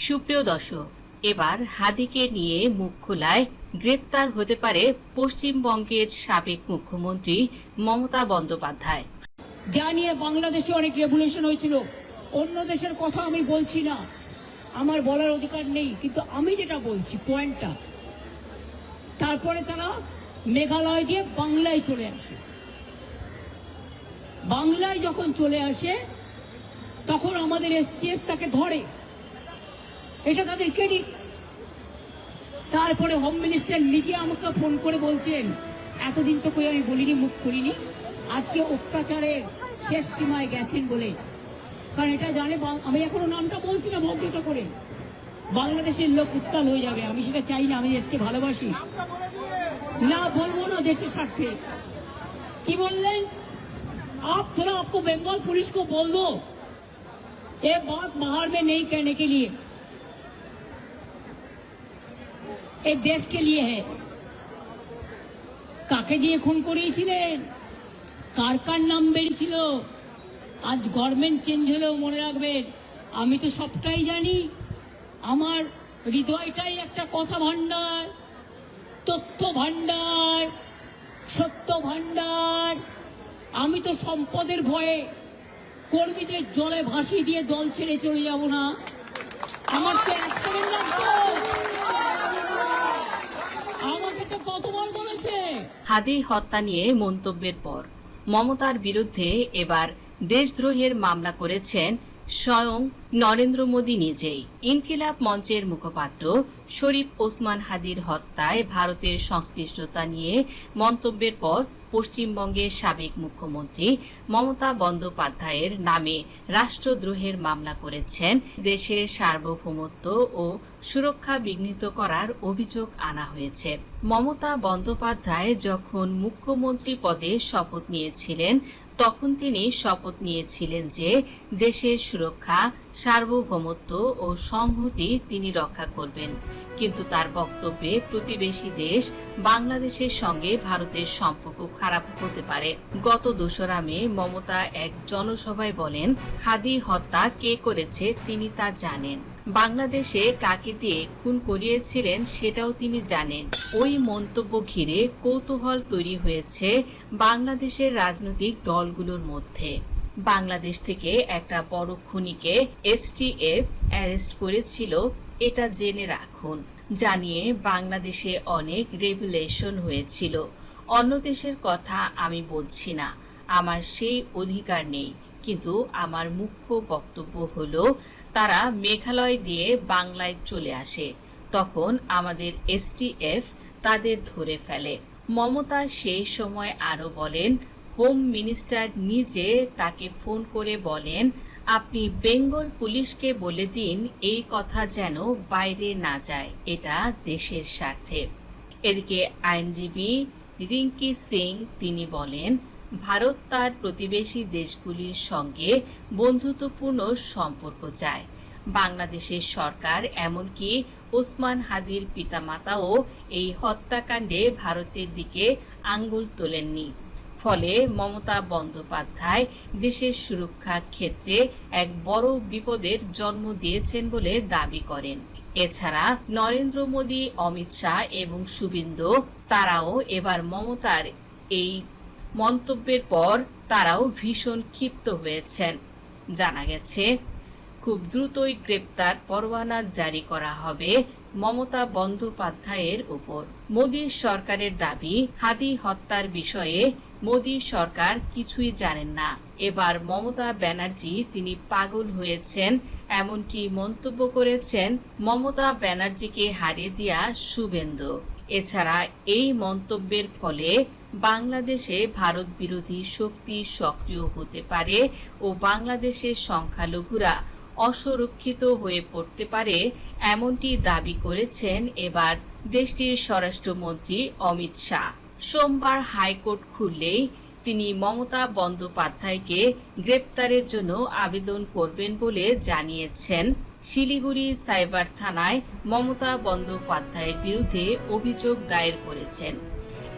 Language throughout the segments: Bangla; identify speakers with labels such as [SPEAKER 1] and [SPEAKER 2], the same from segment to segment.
[SPEAKER 1] সুপ্রিয় দর্শক, এবার হাদিকে নিয়ে মুখ খোলায় গ্রেপ্তার হতে পারে পশ্চিমবঙ্গের সাবেক মুখ্যমন্ত্রী মমতা বন্দ্যোপাধ্যায়।
[SPEAKER 2] যা নিয়ে বাংলাদেশে অনেক রেভুলেশন হয়েছিল, অন্য দেশের কথা আমি বলছি না, আমার বলার অধিকার নেই, কিন্তু আমি যেটা বলছি পয়েন্টটা, তারপরে তারা মেঘালয় দিয়ে বাংলায় চলে আসে। বাংলায় যখন চলে আসে তখন আমাদের এসটিএফ তাকে ধরে, এটা তাদের ক্রেডিট। তারপরে হোম মিনিস্টার নিজে আমাকে ফোন করে বলছেন, এতদিন তো কই আমি বলিনি, মুখ করিনি, আজকে অত্যাচারের শেষ সীমায় গেছেন বলে। কারণ এটা জানে, আমি এখনো নামটা বলছি না ভদ্রতা করে, বাংলাদেশের লোক উত্তাল হয়ে যাবে, আমি সেটা চাই না, আমি দেশকে ভালোবাসি, না বলবো না দেশের স্বার্থে। কি বললেন? आप थोड़ा आपको बंगाल पुलिस को बोल दो ये बात बाहर में नहीं कहने के लिए, एक देश के लिए है। কাকে দিয়ে খুন করিয়েছিলেন, কার কার নাম বেরিয়েছিল, আজ গভর্নমেন্ট চেঞ্জ হলেও মনে রাখবেন আমি তো সবটাই জানি। আমার হৃদয়টাই একটা কথা ভান্ডার, তথ্য ভান্ডার, সত্য ভান্ডার। আমি তো সম্পদের ভয়ে কর্মীদের জলে ভাসিয়ে দিয়ে দল ছেড়ে চলে যাব না। আমার তো এক সেকেন্ড লাগতো, আমাকে তো কতবার বলেছে।
[SPEAKER 1] হাদি হত্যা নিয়ে মন্তব্যের পর মমতার বিরুদ্ধে এবার দেশদ্রোহের মামলা করেছেন স্বয়ং নরেন্দ্র মোদী নিজেই। ইনকিলাব মঞ্চের মুখপাত্র শরীফ ওসমান হাদির হত্যায় ভারতের সংশ্লিষ্টতা নিয়ে মন্তব্যের পর পশ্চিমবঙ্গের সাবেক মুখ্যমন্ত্রী মমতা বন্দ্যোপাধ্যায়ের নামে রাষ্ট্রদ্রোহের মামলা করেছেন। দেশের সার্বভৌমত্ব ও সুরক্ষা বিঘ্নিত করার অভিযোগ আনা হয়েছে। মমতা বন্দ্যোপাধ্যায় যখন মুখ্যমন্ত্রী পদে শপথ নিয়েছিলেন তখন তিনি শপথ নিয়েছিলেন যে দেশের সুরক্ষা, সার্বভৌমত্ব ও সংহতি তিনি রক্ষা করবেন। কিন্তু তার বক্তব্যে প্রতিবেশী দেশ বাংলাদেশের সঙ্গে ভারতের সম্পর্ক খারাপ হতে পারে। গত 2রা মে মমতা এক জনসভায় বলেন, হাদি হত্যা কে করেছে তিনি তা জানেন, বাংলাদেশে কাকে দিয়ে খুন করিয়েছিলেন সেটাও তিনি জানেন। ওই মন্তব্য ঘিরে কৌতূহল তৈরি হয়েছে বাংলাদেশের রাজনৈতিক দলগুলোর মধ্যে। বাংলাদেশ থেকে একটা বড় খুনিকে এসটিএফ অ্যারেস্ট করেছিল, এটা জেনে রাখুন। জানিয়ে বাংলাদেশে অনেক রেভুলেশন হয়েছিল। অন্য দেশের কথা আমি বলছি না, আমার সেই অধিকার নেই, কিন্তু আমার মুখ্য বক্তব্য হলো তারা মেঘালয় দিয়ে বাংলায় চলে আসে, তখন আমাদের এসটিএফ তাদের ধরে ফেলে। মমতা সেই সময় আরো বলেন, হোম মিনিস্টার নিজে তাকে ফোন করে বলেন, আপনি বেঙ্গল পুলিশকে বলে দিন এই কথা যেন বাইরে না যায়, এটা দেশের স্বার্থে। এদিকে আইনজীবী রিঙ্কি সিং তিনি বলেন, ভারত তার প্রতিবেশী দেশগুলির সঙ্গে বন্ধুত্বপূর্ণ সম্পর্ক চায়। বাংলাদেশের সরকার এমনকি ওসমান হাদির পিতামাতাও এই হত্যাকাণ্ডে ভারতের দিকে আঙ্গুল তোলেননি। ফলে মমতা বন্দ্যোপাধ্যায় দেশের সুরক্ষা ক্ষেত্রে এক বড় বিপদের জন্ম দিয়েছেন বলে দাবি করেন। এছাড়া নরেন্দ্র মোদী, অমিত শাহ এবং শুভেন্দু তারাও এবার মমতার এই মন্তব্যের পর তারাও ভীষণ ক্ষিপ্ত হয়েছেন। জানা গেছে খুব দ্রুতই গ্রেপ্তার পরোয়ানা জারি করা হবে মমতা বন্দ্যোপাধ্যায়ের উপর। মোদী সরকারের দাবি, হাদি হত্যার বিষয়ে মোদী সরকার কিছুই জানেন না। এবার মমতা ব্যানার্জি তিনি পাগল হয়েছেন এমনটি মন্তব্য করেছেন মমতা ব্যানার্জিকে হারিয়ে দেয়া শুভেন্দু। এছাড়া এই মন্তব্যের ফলে বাংলাদেশে ভারত বিরোধী শক্তি সক্রিয় হতে পারে ও বাংলাদেশের সংখ্যালঘুরা অসুরক্ষিত হয়ে পড়তে পারে, এমনটি দাবি করেছেন এবার দেশটির স্বরাষ্ট্রমন্ত্রী অমিত শাহ। সোমবার হাইকোর্ট খুললেই তিনি মমতা বন্দ্যোপাধ্যায়কে গ্রেপ্তারের জন্য আবেদন করবেন বলে জানিয়েছেন। শিলিগুড়ি সাইবার থানায় মমতা বন্দ্যোপাধ্যায়ের বিরুদ্ধে অভিযোগ দায়ের করেছেন।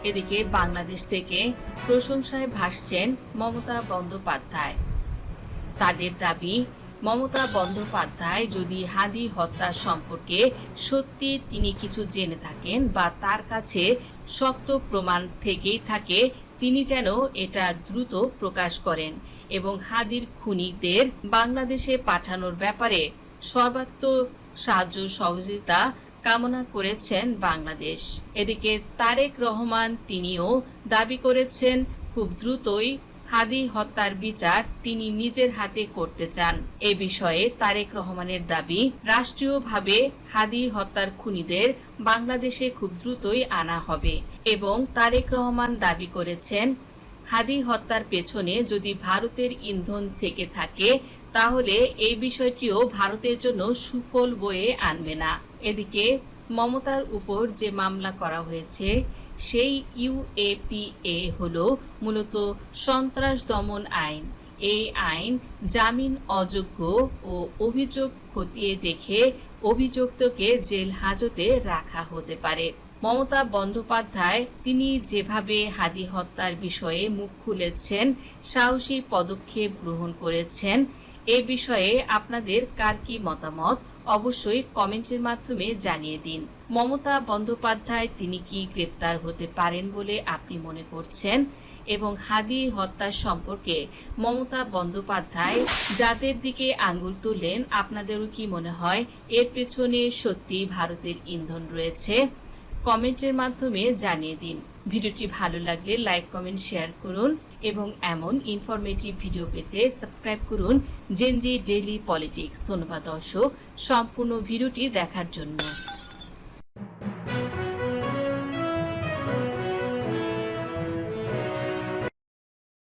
[SPEAKER 1] এদিকে বাংলাদেশ থেকে প্রশংসায় ভাসছেন মমতা বন্দ্যোপাধ্যায়। তাদের দাবি, মমতা বন্দ্যোপাধ্যায় যদি হাদি হত্যা সম্পর্কে সত্যি তিনি কিছু জেনে থাকেন বা তার কাছে শক্ত প্রমাণ থেকেই থাকে, তিনি যেন এটা দ্রুত প্রকাশ করেন এবং হাদির খুনিদের বাংলাদেশে পাঠানোর ব্যাপারে সর্বাত্মক সাহায্য সহযোগিতা কামনা করেছেন বাংলাদেশ। এদিকে তারেক রহমান তিনিও দাবি করেছেন খুব দ্রুতই হাদি হত্যার বিচার তিনি নিজের হাতে করতে চান। এ বিষয়ে তারেক রহমানের দাবি, রাষ্ট্রীয়ভাবে হাদি হত্যার খুনিদের বাংলাদেশে খুব দ্রুতই আনা হবে এবং তারেক রহমান দাবি করেছেন হাদি হত্যার পেছনে যদি ভারতের ইন্ধন থেকে থাকে তাহলে এই বিষয়টিও ভারতের জন্য সুফল বয়ে আনবে না। এদিকে মমতার উপর যে মামলা করা হয়েছে সেই ইউএপিএ হলো মূলত সন্ত্রাস দমন আইন। এই আইন জামিন অযোগ্য ও অভিযোগ খতিয়ে দেখে অভিযুক্তকে জেল হাজতে রাখা হতে পারে। মমতা বন্দ্যোপাধ্যায় তিনি যেভাবে হাদি হত্যার বিষয়ে মুখ খুলেছেন, সাহসী পদক্ষেপ গ্রহণ করেছেন, এ বিষয়ে আপনাদের কার কি মতামত অবশ্যই কমেন্টের মাধ্যমে জানিয়ে দিন। মমতা বন্দ্যোপাধ্যায় তিনি কি গ্রেপ্তার হতে পারেন বলে আপনি মনে করছেন এবং হাদি হত্যা সম্পর্কে মমতা বন্দ্যোপাধ্যায় যাদের দিকে আঙ্গুল তুললেন আপনাদেরও কি মনে হয় এর পেছনে সত্যি ভারতের ইন্ধন রয়েছে? কমেন্টের মাধ্যমে জানিয়ে দিন। ভিডিওটি ভালো লাগলে লাইক, কমেন্ট, শেয়ার করুন এবং এমন ইনফরমেটিভ ভিডিও পেতে সাবস্ক্রাইব করুন জেনজি ডেইলি পলিটিক্স। ধন্যবাদ দর্শক সম্পূর্ণ ভিডিওটি দেখার জন্য।